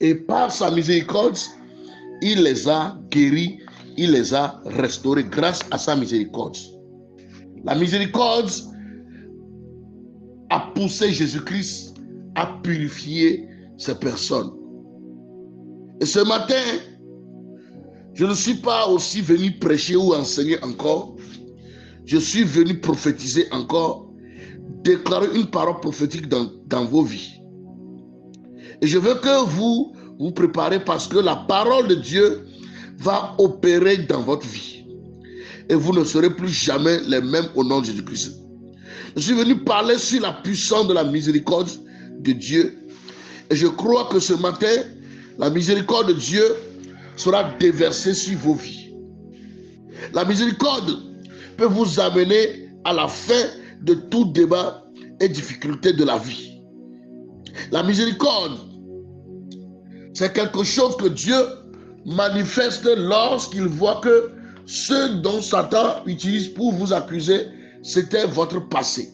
Et par sa miséricorde, il les a guéris, il les a restaurés grâce à sa miséricorde. La miséricorde a poussé Jésus-Christ à purifier ces personnes. Et ce matin, je ne suis pas aussi venu prêcher ou enseigner encore. Je suis venu prophétiser encore, déclarer une parole prophétique dans vos vies. Et je veux que vous vous préparez parce que la parole de Dieu va opérer dans votre vie. Et vous ne serez plus jamais les mêmes au nom de Jésus-Christ. Je suis venu parler sur la puissance de la miséricorde de Dieu. Et je crois que ce matin, la miséricorde de Dieu sera déversée sur vos vies. La miséricorde peut vous amener à la fin de tout débat et difficulté de la vie. La miséricorde, c'est quelque chose que Dieu manifeste lorsqu'il voit que ce dont Satan utilise pour vous accuser, c'était votre passé.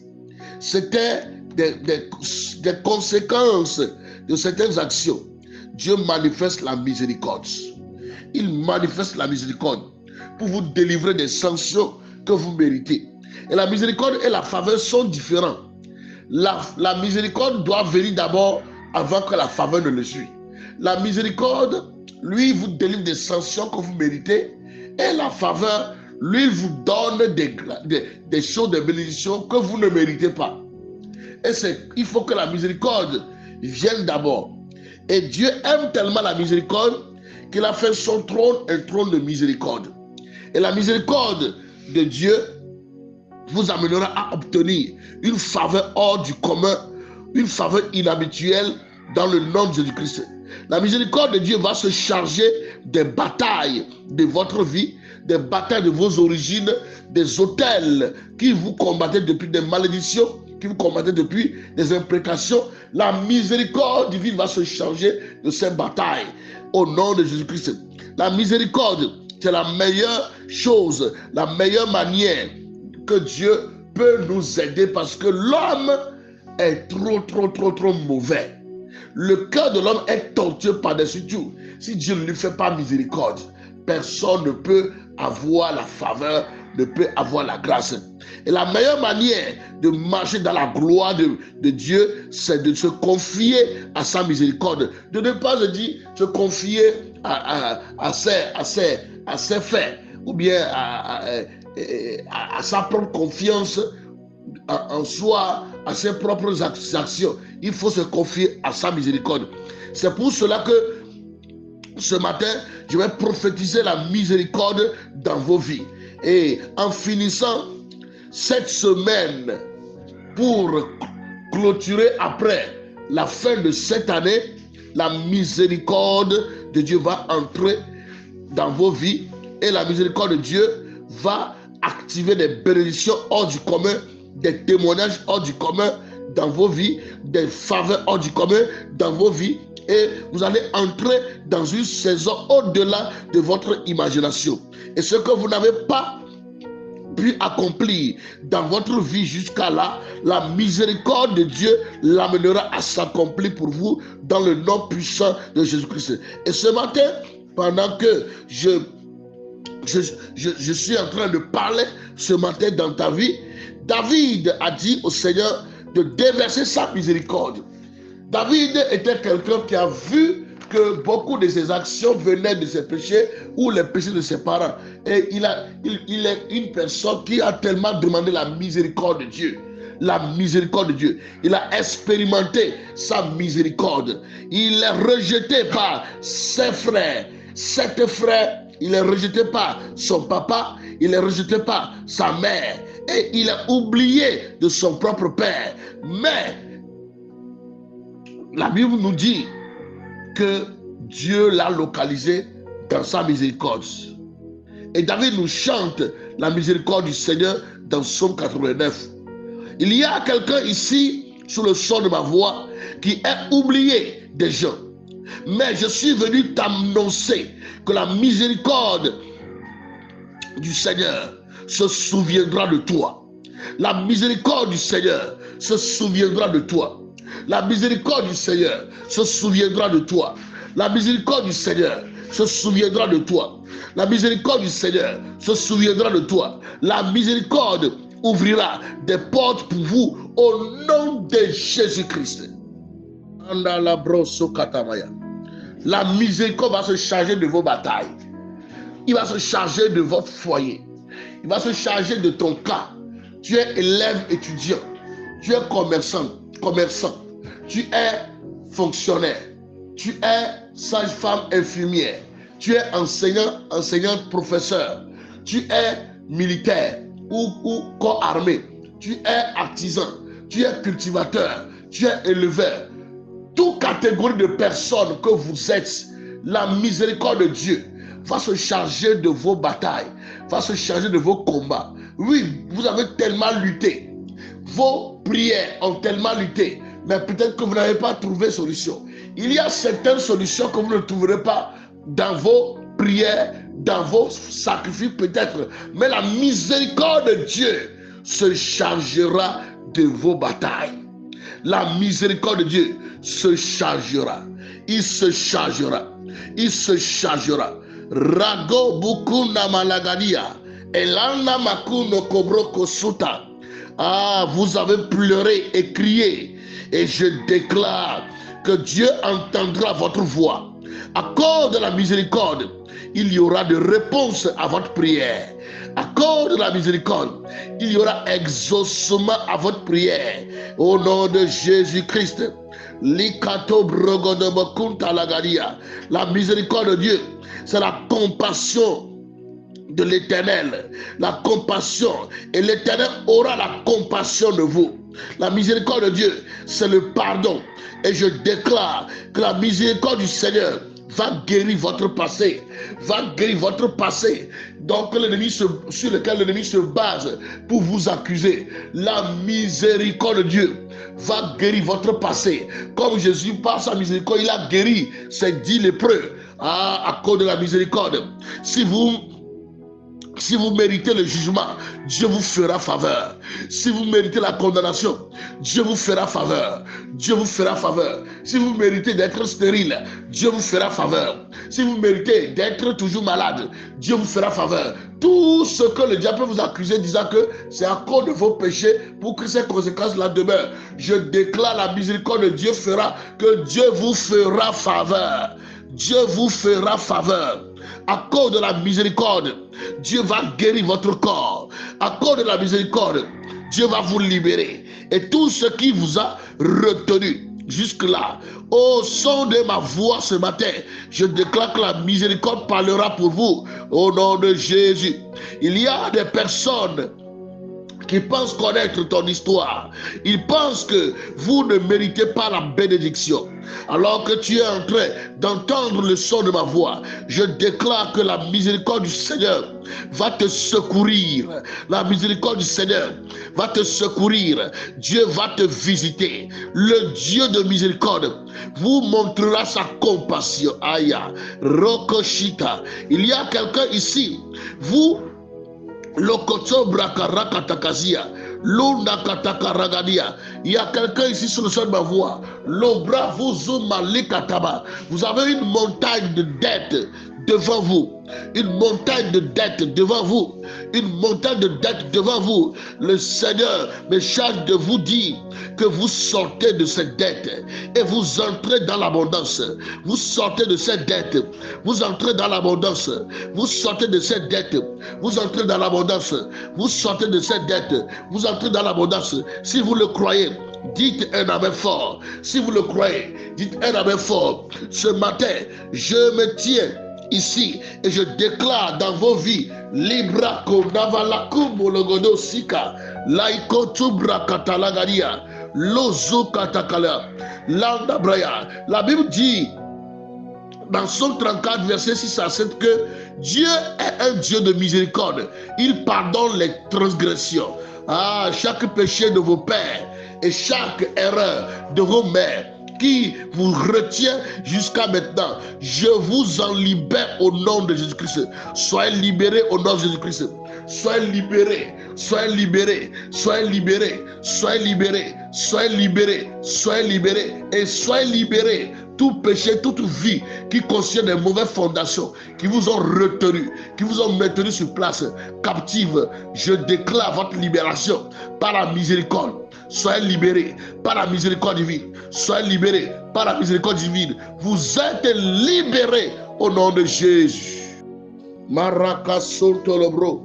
C'était des conséquences de certaines actions. Dieu manifeste la miséricorde. Il manifeste la miséricorde pour vous délivrer des sanctions que vous méritez. Et la miséricorde et la faveur sont différents. La miséricorde doit venir d'abord avant que la faveur ne le suive. La miséricorde, lui, vous délivre des sanctions que vous méritez. Et la faveur, lui, vous donne des choses de bénédiction que vous ne méritez pas. Et il faut que la miséricorde vienne d'abord. Et Dieu aime tellement la miséricorde qu'il a fait son trône un trône de miséricorde. Et la miséricorde de Dieu vous amènera à obtenir une faveur hors du commun, une faveur inhabituelle dans le nom de Jésus-Christ. La miséricorde de Dieu va se charger des batailles de votre vie, des batailles de vos origines, des autels qui vous combattaient depuis des malédictions, qui vous combattaient depuis des imprécations. La miséricorde divine va se charger de ces batailles au nom de Jésus-Christ. La miséricorde, c'est la meilleure chose, la meilleure manière que Dieu peut nous aider parce que l'homme est trop mauvais. Le cœur de l'homme est tortueux par-dessus tout. Si Dieu ne lui fait pas miséricorde, personne ne peut avoir la faveur, ne peut avoir la grâce. Et la meilleure manière de marcher dans la gloire de Dieu, c'est de se confier à sa miséricorde. De ne pas se confier à ses faits ou bien à sa propre confiance en soi, à ses propres actions. Il faut se confier à sa miséricorde. C'est pour cela que ce matin, je vais prophétiser la miséricorde dans vos vies. Et en finissant cette semaine, pour clôturer après la fin de cette année, la miséricorde de Dieu va entrer dans vos vies et la miséricorde de Dieu va activer des bénédictions hors du commun, des témoignages hors du commun dans vos vies, des faveurs hors du commun dans vos vies, et vous allez entrer dans une saison au-delà de votre imagination. Et ce que vous n'avez pas pu accomplir dans votre vie jusqu'à là, la miséricorde de Dieu l'amènera à s'accomplir pour vous dans le nom puissant de Jésus-Christ. Et ce matin, pendant que je suis en train de parler ce matin dans ta vie, David a dit au Seigneur de déverser sa miséricorde. David était quelqu'un qui a vu que beaucoup de ses actions venaient de ses péchés ou les péchés de ses parents. Et il est une personne qui a tellement demandé la miséricorde de Dieu. La miséricorde de Dieu. Il a expérimenté sa miséricorde. Il est rejeté par ses frères. Sept frères. Il est rejeté par son papa. Il est rejeté par sa mère. Et il est oublié de son propre père. Mais la Bible nous dit que Dieu l'a localisé dans sa miséricorde. Et David nous chante la miséricorde du Seigneur dans Psaume 89. Il y a quelqu'un ici, sous le son de ma voix, qui est oublié des gens. Mais je suis venu t'annoncer que la miséricorde du Seigneur se souviendra de toi. La miséricorde du Seigneur se souviendra de toi. La miséricorde du Seigneur se souviendra de toi. La miséricorde du Seigneur se souviendra de toi. La miséricorde du Seigneur se souviendra de toi. La miséricorde ouvrira des portes pour vous au nom de Jésus-Christ. La miséricorde va se charger de vos batailles. Il va se charger de votre foyer. Il va se charger de ton cas. Tu es élève étudiant. Tu es commerçant. Tu es fonctionnaire. Tu es sage-femme infirmière. Tu es enseignante, professeur. Tu es militaire ou corps armé. Tu es artisan. Tu es cultivateur. Tu es éleveur. Toute catégorie de personnes que vous êtes, la miséricorde de Dieu va se charger de vos batailles, va se charger de vos combats. Oui, vous avez tellement lutté. Vos prières ont tellement lutté, mais peut-être que vous n'avez pas trouvé solution. Il y a certaines solutions que vous ne trouverez pas dans vos prières, dans vos sacrifices peut-être, mais la miséricorde de Dieu se chargera de vos batailles. La miséricorde de Dieu se chargera. Il se chargera. Il se chargera. Rago bukuna malagadia. Elana makuno kobroko suta. Ah, vous avez pleuré et crié. Et je déclare que Dieu entendra votre voix. À cause de la miséricorde, il y aura de réponses à votre prière. À cause de la miséricorde, il y aura exaucement à votre prière. Au nom de Jésus-Christ. La miséricorde de Dieu, c'est la compassion de l'Éternel. La compassion. Et l'Éternel aura la compassion de vous. La miséricorde de Dieu, c'est le pardon. Et je déclare que la miséricorde du Seigneur va guérir votre passé, va guérir votre passé, donc sur lequel l'ennemi se base pour vous accuser. La miséricorde de Dieu va guérir votre passé. Comme Jésus, par sa miséricorde, il a guéri ces 10 lépreux à cause de la miséricorde. Si vous méritez le jugement, Dieu vous fera faveur. Si vous méritez la condamnation, Dieu vous fera faveur. Dieu vous fera faveur. Si vous méritez d'être stérile, Dieu vous fera faveur. Si vous méritez d'être toujours malade, Dieu vous fera faveur. Tout ce que le diable peut vous accuser disant que c'est à cause de vos péchés pour que ces conséquences-là demeurent. Je déclare la miséricorde de Dieu fera que Dieu vous fera faveur. Dieu vous fera faveur. À cause de la miséricorde, Dieu va guérir votre corps. À cause de la miséricorde, Dieu va vous libérer. Et tout ce qui vous a retenu jusque-là, au son de ma voix ce matin, je déclare que la miséricorde parlera pour vous. Au nom de Jésus. Il y a des personnes qui pensent connaître ton histoire. Ils pensent que vous ne méritez pas la bénédiction. Alors que tu es en train d'entendre le son de ma voix, je déclare que la miséricorde du Seigneur va te secourir. La miséricorde du Seigneur va te secourir. Dieu va te visiter. Le Dieu de miséricorde vous montrera sa compassion. Aya, Rokoshita. Il y a quelqu'un ici. Vous il y a quelqu'un ici sur le sol de ma voix. Vous avez une montagne de dettes devant vous. Une montagne de dettes devant vous. Une montagne de dettes devant vous. Le Seigneur me charge de vous dire que vous sortez de cette dette et vous entrez dans l'abondance. Vous sortez de cette dette. Vous entrez dans l'abondance. Vous sortez de cette dette. Vous entrez dans l'abondance. Vous sortez de cette dette. Vous entrez dans l'abondance. Si vous le croyez, dites un amen fort. Si vous le croyez, dites un amen fort. Ce matin, je me tiens ici et je déclare dans vos vies Libra Konavalakum Logodo Sika Laikotubra Katalagaria Lozo Katakala Landa Braya. La Bible dit dans Psaume 34 verset 6 à 7 que Dieu est un Dieu de miséricorde. Il pardonne les transgressions. Ah, chaque péché de vos pères et chaque erreur de vos mères qui vous retient jusqu'à maintenant, je vous en libère au nom de Jésus-Christ. Soyez libérés au nom de Jésus-Christ. Soyez libérés, soyez libérés, soyez libérés, soyez libérés, soyez libérés, soyez libérés et soyez libérés tout péché, toute vie qui contient des mauvaises fondations, qui vous ont retenu, qui vous ont maintenu sur place, captive, je déclare votre libération par la miséricorde. Soyez libérés par la miséricorde divine. Soyez libérés par la miséricorde divine. Vous êtes libérés au nom de Jésus. Maraka Sontolobro,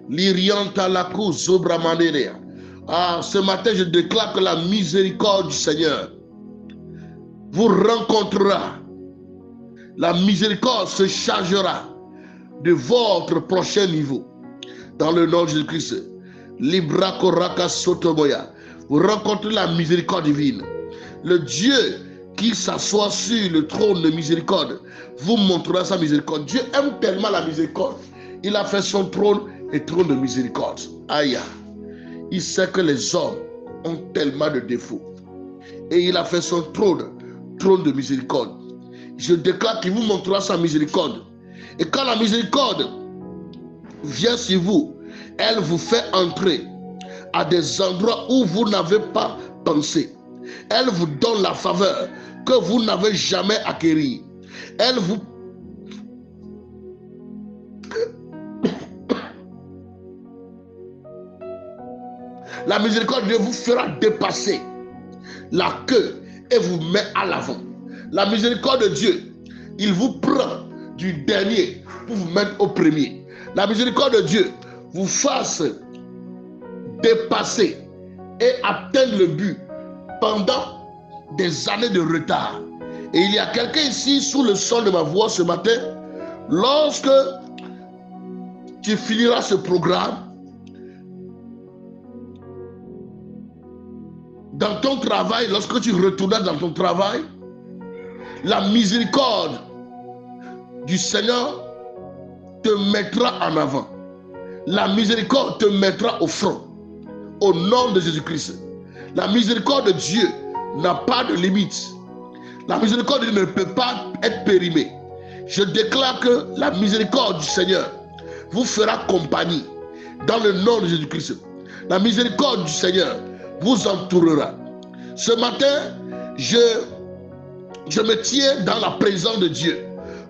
Lirianta Lakou Zobramanere. Ah, ce matin, je déclare que la miséricorde du Seigneur vous rencontrera. La miséricorde se chargera de votre prochain niveau. Dans le nom de Jésus-Christ. Libra Koraka Sotomoya. Vous rencontrez la miséricorde divine. Le Dieu qui s'assoit sur le trône de miséricorde vous montrera sa miséricorde. Dieu aime tellement la miséricorde. Il a fait son trône et trône de miséricorde. Aïe. Il sait que les hommes ont tellement de défauts. Et il a fait son trône de miséricorde. Je déclare qu'il vous montrera sa miséricorde. Et quand la miséricorde vient sur vous, elle vous fait entrer à des endroits où vous n'avez pas pensé. Elle vous donne la faveur que vous n'avez jamais acquérie. Elle vous... La miséricorde de Dieu vous fera dépasser la queue et vous met à l'avant. La miséricorde de Dieu, il vous prend du dernier pour vous mettre au premier. La miséricorde de Dieu vous fasse dépasser et atteindre le but pendant des années de retard. Et il y a quelqu'un ici sous le son de ma voix ce matin. Lorsque tu finiras ce programme, dans ton travail, lorsque tu retourneras dans ton travail, la miséricorde du Seigneur te mettra en avant. La miséricorde te mettra au front. Au nom de Jésus-Christ. La miséricorde de Dieu n'a pas de limite. La miséricorde de Dieu ne peut pas être périmée. Je déclare que la miséricorde du Seigneur vous fera compagnie dans le nom de Jésus-Christ. La miséricorde du Seigneur vous entourera. Ce matin, je me tiens dans la présence de Dieu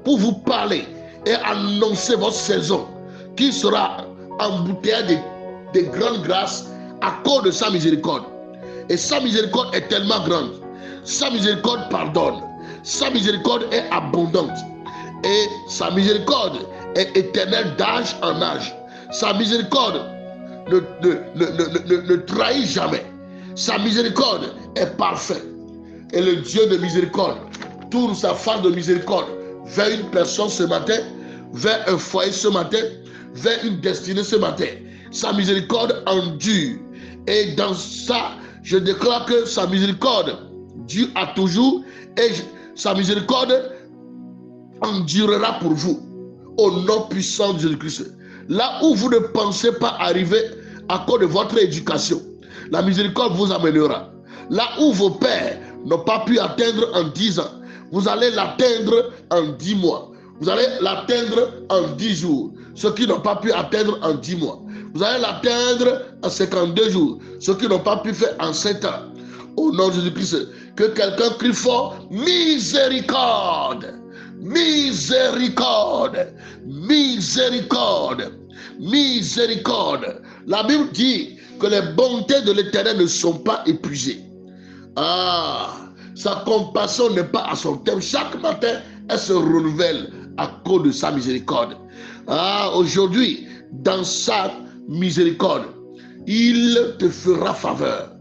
pour vous parler et annoncer votre saison qui sera embouteillée de grandes grâces à cause de sa miséricorde. Et sa miséricorde est tellement grande. Sa miséricorde pardonne. Sa miséricorde est abondante. Et sa miséricorde est éternelle d'âge en âge. Sa miséricorde ne trahit jamais. Sa miséricorde est parfaite. Et le Dieu de miséricorde tourne sa face de miséricorde vers une personne ce matin, vers un foyer ce matin, vers une destinée ce matin. Sa miséricorde endure. Et dans ça, je déclare que sa miséricorde dure à toujours et sa miséricorde endurera pour vous. Au nom puissant de Jésus-Christ. Là où vous ne pensez pas arriver à cause de votre éducation, la miséricorde vous amènera. Là où vos pères n'ont pas pu atteindre en 10 ans, vous allez l'atteindre en 10 mois. Vous allez l'atteindre en 10 jours. Ceux qui n'ont pas pu atteindre en 10 mois. Vous allez l'atteindre en 52 jours. Ceux qui n'ont pas pu faire en 7 ans. Au nom de Jésus-Christ. Que quelqu'un crie fort. Miséricorde. Miséricorde. Miséricorde. Miséricorde. La Bible dit que les bontés de l'Éternel ne sont pas épuisées. Ah, sa compassion n'est pas à son terme. Chaque matin, elle se renouvelle à cause de sa miséricorde. Ah, aujourd'hui, dans sa miséricorde, il te fera faveur.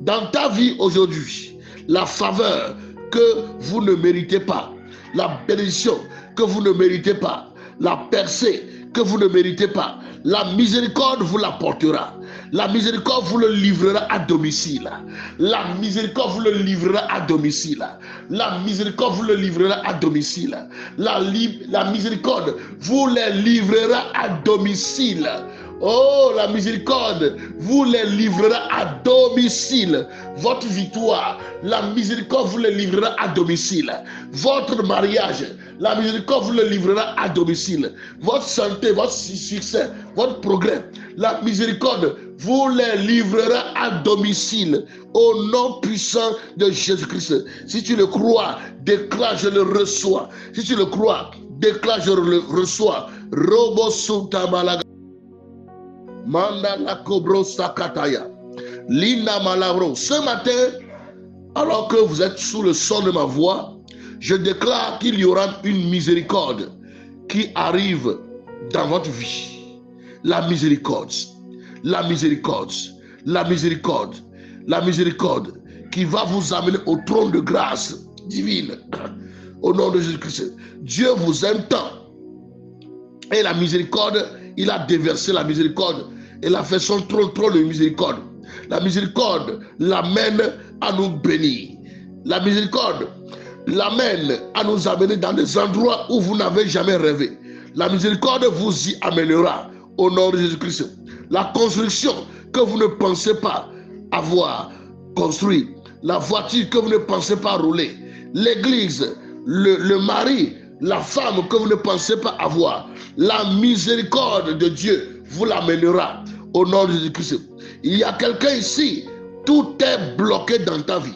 Dans ta vie aujourd'hui, la faveur que vous ne méritez pas, la bénédiction que vous ne méritez pas, la percée que vous ne méritez pas, la miséricorde vous l'apportera. La miséricorde vous le livrera à domicile. La miséricorde vous le livrera à domicile. La miséricorde vous le livrera à domicile. La miséricorde vous les livrera à domicile. Oh, la miséricorde vous les livrera à domicile. Votre victoire, la miséricorde vous les livrera à domicile. Votre mariage, la miséricorde vous le livrera à domicile. Votre santé, votre succès, votre progrès, la miséricorde vous les livrera à domicile. Au nom puissant de Jésus-Christ. Si tu le crois, déclare, je le reçois. Si tu le crois, déclare, je le reçois. Robo Suta Malaga. Manda la Cobro Sakataya. Lina Malabro. Ce matin, alors que vous êtes sous le son de ma voix, je déclare qu'il y aura une miséricorde qui arrive dans votre vie. La miséricorde. La miséricorde. La miséricorde. La miséricorde qui va vous amener au trône de grâce divine. Au nom de Jésus-Christ. Dieu vous aime tant. Et la miséricorde, il a déversé la miséricorde. Il a fait son trône de miséricorde. La miséricorde l'amène à nous bénir. La miséricorde l'amène à nous amener dans des endroits où vous n'avez jamais rêvé. La miséricorde vous y amènera au nom de Jésus-Christ. La construction que vous ne pensez pas avoir construit, la voiture que vous ne pensez pas rouler, l'église, le mari, la femme que vous ne pensez pas avoir, la miséricorde de Dieu vous l'amènera au nom de Jésus-Christ. Il y a quelqu'un ici, tout est bloqué dans ta vie.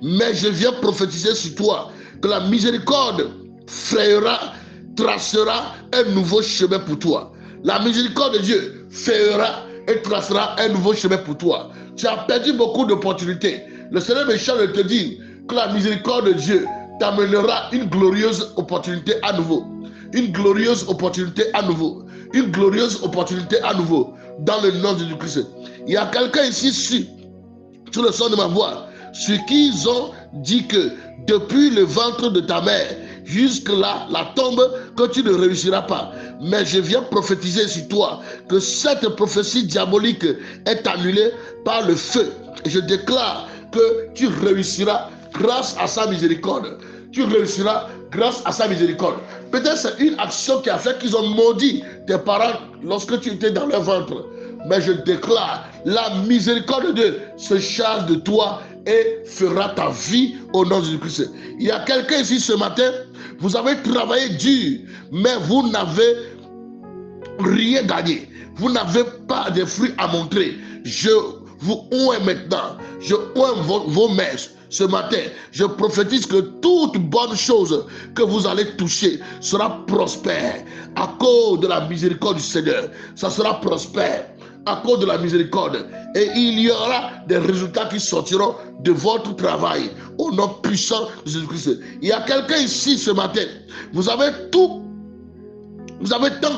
Mais je viens prophétiser sur toi que la miséricorde frayera, tracera un nouveau chemin pour toi. La miséricorde de Dieu fera et tracera un nouveau chemin pour toi. Tu as perdu beaucoup d'opportunités. Le Seigneur méchant te dit que la miséricorde de Dieu t'amènera une glorieuse opportunité à nouveau. Une glorieuse opportunité à nouveau. Une glorieuse opportunité à nouveau. Dans le nom de Jésus-Christ. Il y a quelqu'un ici sur le son de ma voix, sur qui ils ont dit que depuis le ventre de ta mère jusque-là, la tombe, que tu ne réussiras pas. Mais je viens prophétiser sur toi que cette prophétie diabolique est annulée par le feu. Et je déclare que tu réussiras grâce à sa miséricorde. Tu réussiras grâce à sa miséricorde. Peut-être c'est une action qui a fait qu'ils ont maudit tes parents lorsque tu étais dans leur ventre. Mais je déclare, la miséricorde de Dieu se charge de toi et fera ta vie au nom de Jésus-Christ. Il y a quelqu'un ici ce matin, vous avez travaillé dur, mais vous n'avez rien gagné. Vous n'avez pas de fruits à montrer. Je vous oins maintenant. Je oins vos mains ce matin. Je prophétise que toute bonne chose que vous allez toucher sera prospère à cause de la miséricorde du Seigneur. Ça sera prospère à cause de la miséricorde. Et il y aura des résultats qui sortiront de votre travail au nom puissant de Jésus-Christ. Il y a quelqu'un ici ce matin. Vous avez tant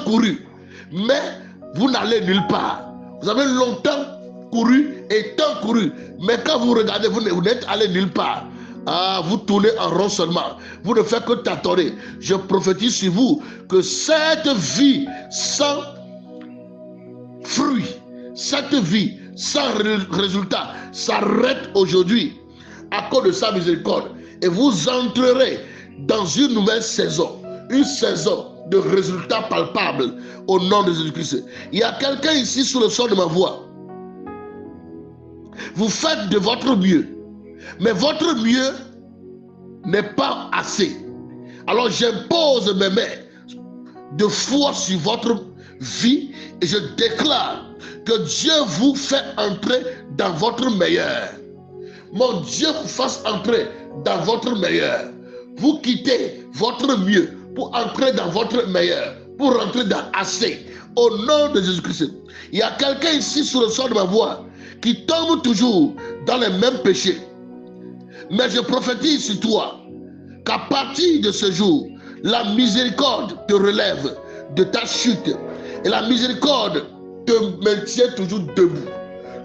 couru, mais vous n'allez nulle part. Vous avez longtemps couru et tant couru, mais quand vous regardez, vous n'êtes allé nulle part. Ah, vous tournez en rond seulement. Vous ne faites que tâtonner. Je prophétise sur vous que cette vie sans fruit, cette vie sans résultat s'arrête aujourd'hui à cause de sa miséricorde. Et vous entrerez dans une nouvelle saison, une saison de résultats palpables au nom de Jésus-Christ. Il y a quelqu'un ici sous le son de ma voix. Vous faites de votre mieux, mais votre mieux n'est pas assez. Alors j'impose mes mains de foi sur votre vie et je déclare que Dieu vous fait entrer dans votre meilleur. Mon Dieu vous fasse entrer dans votre meilleur. Vous quittez votre mieux pour entrer dans votre meilleur, pour rentrer dans assez. Au nom de Jésus-Christ. Il y a quelqu'un ici sur le son de ma voix qui tombe toujours dans les mêmes péchés. Mais je prophétise sur toi qu'à partir de ce jour, la miséricorde te relève de ta chute. Et la miséricorde te maintient toujours debout.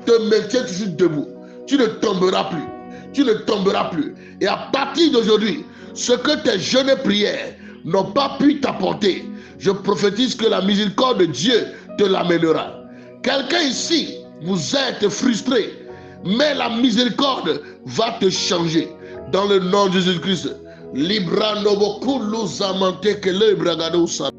Te maintient toujours debout. Tu ne tomberas plus. Tu ne tomberas plus. Et à partir d'aujourd'hui, ce que tes jeunes prières n'ont pas pu t'apporter, je prophétise que la miséricorde de Dieu te l'amènera. Quelqu'un ici, vous êtes frustré, mais la miséricorde va te changer. Dans le nom de Jésus-Christ. Libra noboku luzamante que le bragado sa.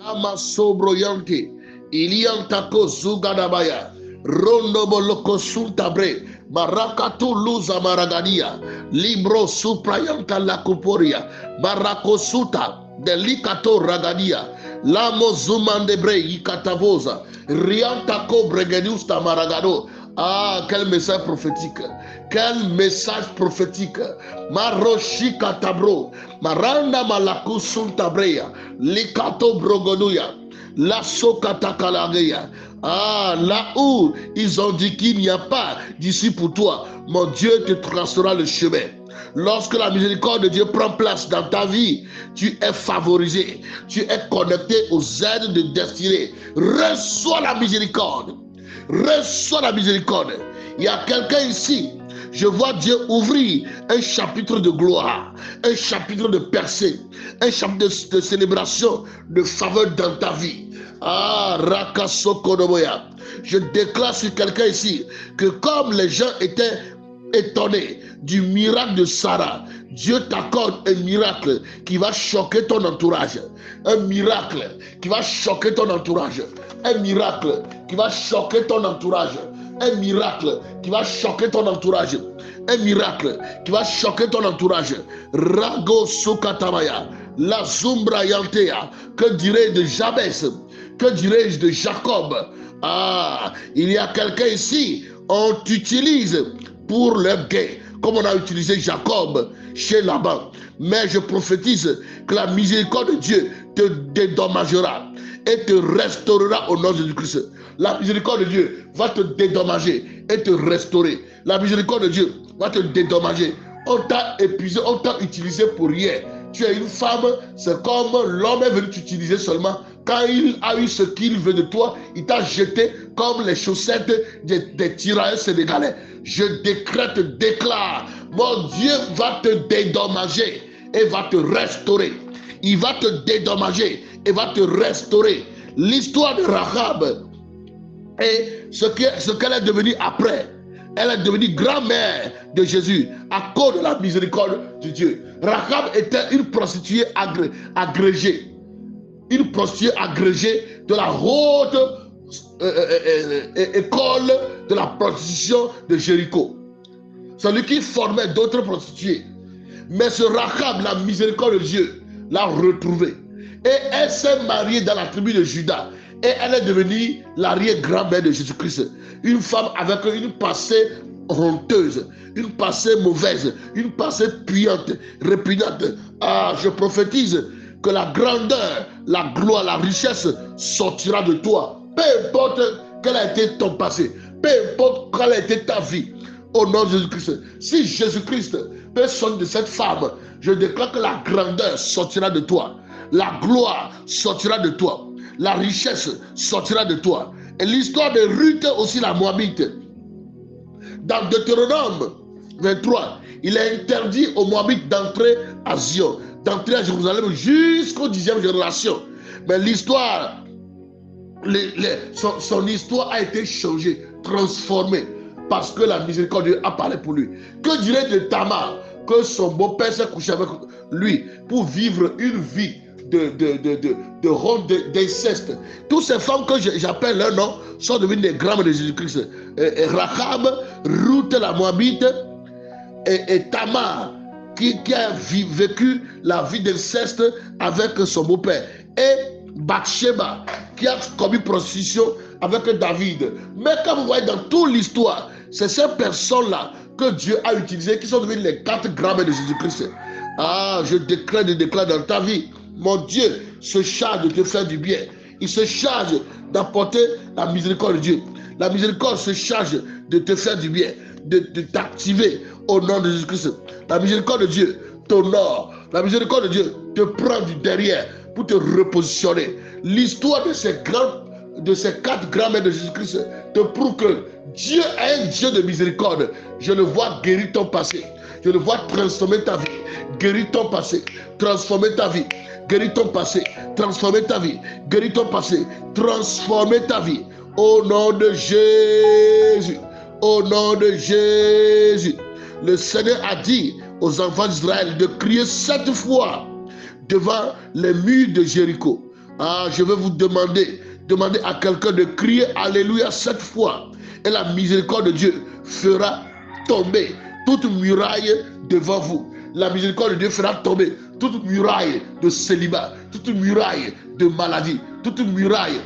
Ama sobroyante. Iliantako zugadabaya. Rondo boloko sultabre. Marakatu luza maragadia. Libro suprayanta la cuporia. Marakosuta. Delicato ragadia. Lamo zumandebre ikatavoza. Riantako bregediusta maragado. Ah, quel message prophétique. Quel message prophétique. Maroshi katabro. Maranda malakusun tabreya. Likato brogoduya. Lasso katakalageya. Ah, là où ils ont dit qu'il n'y a pas d'issue pour toi, mon Dieu te tracera le chemin. Lorsque la miséricorde de Dieu prend place dans ta vie, tu es favorisé, tu es connecté aux aides de destinée. Reçois la miséricorde. Reçois la miséricorde. Il y a quelqu'un ici, je vois Dieu ouvrir un chapitre de gloire, un chapitre de percée, un chapitre de célébration, de faveur dans ta vie. Ah, Rakasokodoboya. Je déclare sur quelqu'un ici que comme les gens étaient étonnés du miracle de Sarah, Dieu t'accorde un miracle qui va choquer ton entourage. Un miracle qui va choquer ton entourage. Un miracle qui va choquer ton entourage. Un miracle qui va choquer ton entourage. Un miracle qui va choquer ton entourage. Rago Sukatamaya. La Zumbra Yantea. Que dirais-je de Jabès? Que dirais-je de Jacob? Ah, il y a quelqu'un ici, on t'utilise pour le gain, comme on a utilisé Jacob chez Laban. Mais je prophétise que la miséricorde de Dieu te dédommagera et te restaurera au nom de Jésus-Christ. La miséricorde de Dieu va te dédommager et te restaurer. La miséricorde de Dieu va te dédommager. On t'a épuisé, on t'a utilisé pour rien. Tu es une femme, c'est comme l'homme est venu t'utiliser seulement. Quand il a eu ce qu'il veut de toi, il t'a jeté comme les chaussettes des tirailleurs sénégalais. Je décrète, déclare, mon Dieu va te dédommager et va te restaurer. Il va te dédommager et va te restaurer. L'histoire de Rahab et ce qu'elle est devenue après. Elle est devenue grand-mère de Jésus à cause de la miséricorde de Dieu. Rahab était une prostituée agrégée. Une prostituée agrégée de la haute école de la prostitution de Jéricho. Celui qui formait d'autres prostituées. Mais ce Rahab, la miséricorde de Dieu, l'a retrouvée. Et elle s'est mariée dans la tribu de Juda. Et elle est devenue l'arrière-grand-mère de Jésus-Christ. Une femme avec une passée honteuse, une passée mauvaise, une passée puante, répugnante. Ah, je prophétise que la grandeur, la gloire, la richesse sortira de toi. Peu importe quel a été ton passé, peu importe quelle a été ta vie, au nom de Jésus-Christ. Si Jésus-Christ peut sortir de cette femme, je déclare que la grandeur sortira de toi. La gloire sortira de toi. La richesse sortira de toi. Et l'histoire de Ruth aussi, la Moabite. Dans Deutéronome 23, il est interdit aux Moabites d'entrer à Zion, d'entrer à Jérusalem jusqu'aux 10e génération. Mais l'histoire, son histoire a été changée, transformée, parce que la miséricorde de Dieu a parlé pour lui. Que dirait de Tamar, que son beau-père s'est couché avec lui pour vivre une vie de ronde, d'inceste. Toutes ces femmes que j'appelle leur nom sont devenues des grammes de Jésus-Christ. Rahab, Ruth la Moabite et Tamar qui a vécu la vie d'inceste avec son beau-père. Et Bathsheba qui a commis prostitution avec David. Mais quand vous voyez dans toute l'histoire, c'est ces personnes-là que Dieu a utilisées qui sont devenues les 4 grammes de Jésus-Christ. Ah, je déclare dans ta vie. Mon Dieu se charge de te faire du bien. Il se charge d'apporter la miséricorde de Dieu. La miséricorde se charge de te faire du bien, de t'activer au nom de Jésus-Christ. La miséricorde de Dieu t'honore. La miséricorde de Dieu te prend du derrière pour te repositionner. L'histoire de ces 4 grands-mères de Jésus-Christ te prouve que Dieu est un Dieu de miséricorde. Je le vois guérir ton passé. Je le vois transformer ta vie. Guérir ton passé. Transformer ta vie. Guéris ton passé, transformer ta vie. Guéris ton passé, transformer ta vie. Au nom de Jésus. Au nom de Jésus. Le Seigneur a dit aux enfants d'Israël de crier 7 fois devant les murs de Jéricho. Ah, je vais vous demander à quelqu'un de crier Alléluia 7 fois. Et la miséricorde de Dieu fera tomber toute muraille devant vous. La miséricorde de Dieu fera tomber toute muraille de célibat, toute muraille de maladie, toute muraille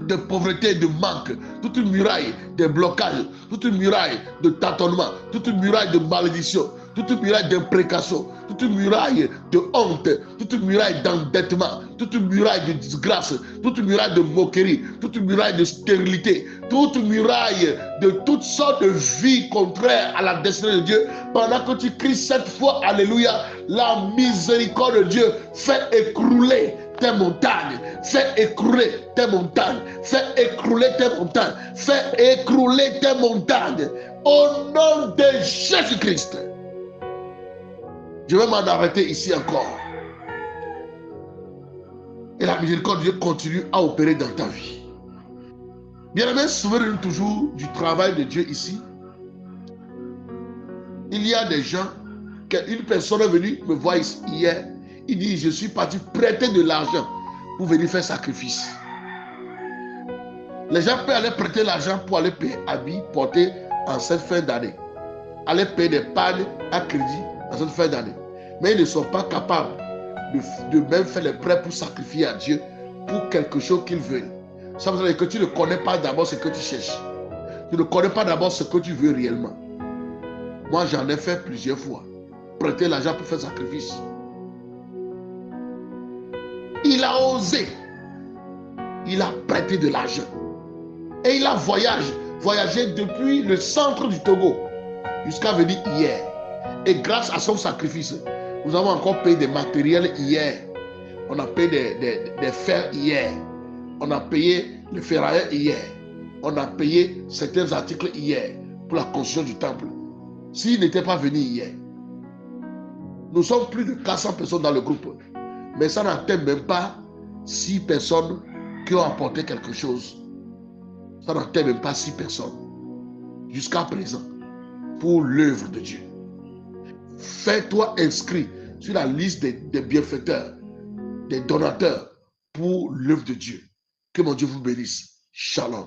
de pauvreté, de manque, toute une muraille de blocage, toute une muraille de tâtonnement, toute une muraille de malédiction, toute une muraille d'imprécation, toute une muraille de honte, toute une muraille d'endettement, toute une muraille de disgrâce, toute une muraille de moquerie, toute une muraille de stérilité, toute une muraille de toutes sortes de vies contraires à la destinée de Dieu. Pendant que tu cries cette fois, alléluia, la miséricorde de Dieu fait écrouler tes montagnes, fais écrouler tes montagnes, fais écrouler tes montagnes, fais écrouler tes montagnes au nom de Jésus-Christ. Je vais m'en arrêter ici encore. Et la miséricorde de Dieu continue à opérer dans ta vie. Bien-aimés, souvenez-nous toujours du travail de Dieu ici. Il y a des gens, une personne est venue me voir ici, hier. Il dit, je suis parti prêter de l'argent pour venir faire sacrifice. Les gens peuvent aller prêter l'argent pour aller payer habits, porter en cette fin d'année. Aller payer des pannes à crédit en cette fin d'année. Mais ils ne sont pas capables de même faire les prêts pour sacrifier à Dieu pour quelque chose qu'ils veulent. Ça veut dire que tu ne connais pas d'abord ce que tu cherches. Tu ne connais pas d'abord ce que tu veux réellement. Moi, j'en ai fait plusieurs fois. Prêter l'argent pour faire sacrifice. Il a osé. Il a prêté de l'argent. Et il a voyagé depuis le centre du Togo jusqu'à venir hier. Et grâce à son sacrifice, nous avons encore payé des matériels hier. On a payé des fers hier. On a payé les ferrailleurs hier. On a payé certains articles hier pour la construction du temple. S'il n'était pas venu hier, nous sommes plus de 400 personnes dans le groupe. Mais ça n'atteint même pas 6 personnes qui ont apporté quelque chose. Ça n'atteint même pas 6 personnes. Jusqu'à présent. Pour l'œuvre de Dieu. Fais-toi inscrit sur la liste des bienfaiteurs, des donateurs pour l'œuvre de Dieu. Que mon Dieu vous bénisse. Shalom.